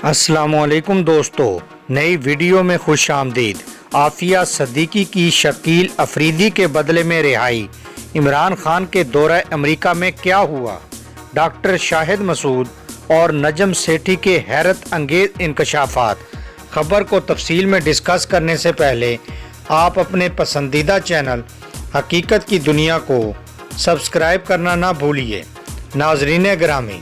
السلام علیکم دوستو، نئی ویڈیو میں خوش آمدید۔ عافیہ صدیقی کی شکیل افریدی کے بدلے میں رہائی، عمران خان کے دورہ امریکہ میں کیا ہوا، ڈاکٹر شاہد مسعود اور نجم سیٹھی کے حیرت انگیز انکشافات۔ خبر کو تفصیل میں ڈسکس کرنے سے پہلے آپ اپنے پسندیدہ چینل حقیقت کی دنیا کو سبسکرائب کرنا نہ بھولیے۔ ناظرین گرامی،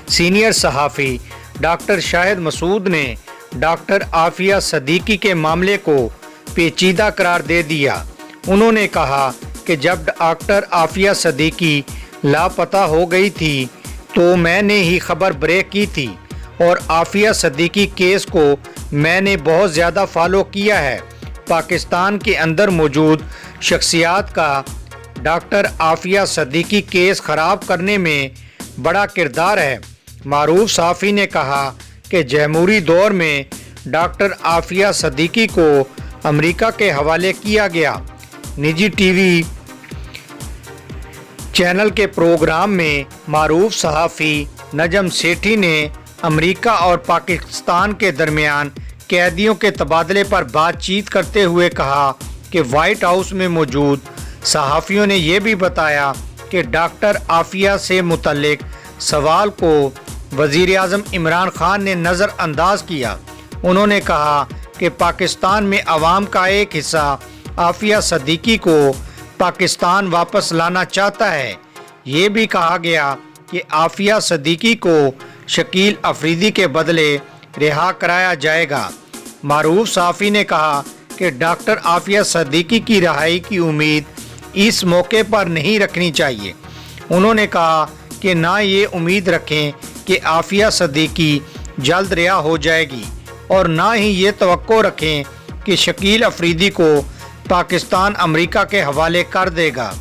سینئر صحافی ڈاکٹر شاہد مسعود نے ڈاکٹر عافیہ صدیقی کے معاملے کو پیچیدہ قرار دے دیا۔ انہوں نے کہا کہ جب ڈاکٹر عافیہ صدیقی لاپتہ ہو گئی تھی تو میں نے ہی خبر بریک کی تھی اور عافیہ صدیقی کیس کو میں نے بہت زیادہ فالو کیا ہے۔ پاکستان کے اندر موجود شخصیات کا ڈاکٹر عافیہ صدیقی کیس خراب کرنے میں بڑا کردار ہے۔ معروف صحافی نے کہا کہ جمہوری دور میں ڈاکٹر عافیہ صدیقی کو امریکہ کے حوالے کیا گیا۔ نجی ٹی وی چینل کے پروگرام میں معروف صحافی نجم سیٹھی نے امریکہ اور پاکستان کے درمیان قیدیوں کے تبادلے پر بات چیت کرتے ہوئے کہا کہ وائٹ ہاؤس میں موجود صحافیوں نے یہ بھی بتایا کہ ڈاکٹر عافیہ سے متعلق سوال کو وزیر اعظم عمران خان نے نظر انداز کیا۔ انہوں نے کہا کہ پاکستان میں عوام کا ایک حصہ عافیہ صدیقی کو پاکستان واپس لانا چاہتا ہے۔ یہ بھی کہا گیا کہ عافیہ صدیقی کو شکیل افریدی کے بدلے رہا کرایا جائے گا۔ معروف صحافی نے کہا کہ ڈاکٹر عافیہ صدیقی کی رہائی کی امید اس موقع پر نہیں رکھنی چاہیے۔ انہوں نے کہا کہ نہ یہ امید رکھیں کہ عافیہ صدیقی جلد رہا ہو جائے گی اور نہ ہی یہ توقع رکھیں کہ شکیل افریدی کو پاکستان امریکہ کے حوالے کر دے گا۔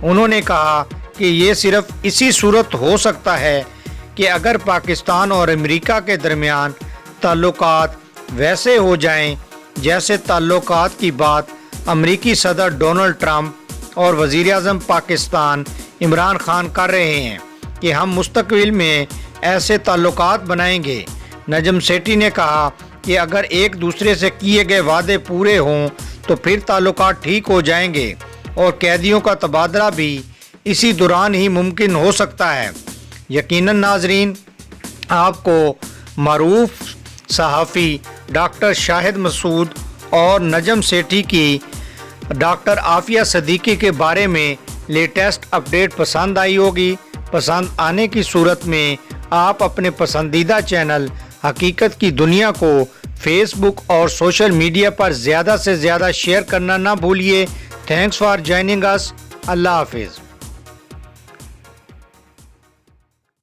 انہوں نے کہا کہ یہ صرف اسی صورت ہو سکتا ہے کہ اگر پاکستان اور امریکہ کے درمیان تعلقات ویسے ہو جائیں جیسے تعلقات کی بات امریکی صدر ڈونلڈ ٹرمپ اور وزیر اعظم پاکستان عمران خان کر رہے ہیں کہ ہم مستقبل میں ایسے تعلقات بنائیں گے۔ نجم سیٹھی نے کہا کہ اگر ایک دوسرے سے کیے گئے وعدے پورے ہوں تو پھر تعلقات ٹھیک ہو جائیں گے اور قیدیوں کا تبادلہ بھی اسی دوران ہی ممکن ہو سکتا ہے۔ یقیناً ناظرین، آپ کو معروف صحافی ڈاکٹر شاہد مسعود اور نجم سیٹھی کی ڈاکٹر عافیہ صدیقی کے بارے میں لیٹسٹ اپڈیٹ پسند آئی ہوگی۔ پسند آنے کی صورت میں آپ اپنے پسندیدہ چینل حقیقت کی دنیا کو فیس بک اور سوشل میڈیا پر زیادہ سے زیادہ شیئر کرنا نہ بھولیے۔ تھینکس فار جوائننگ اس۔ اللہ حافظ۔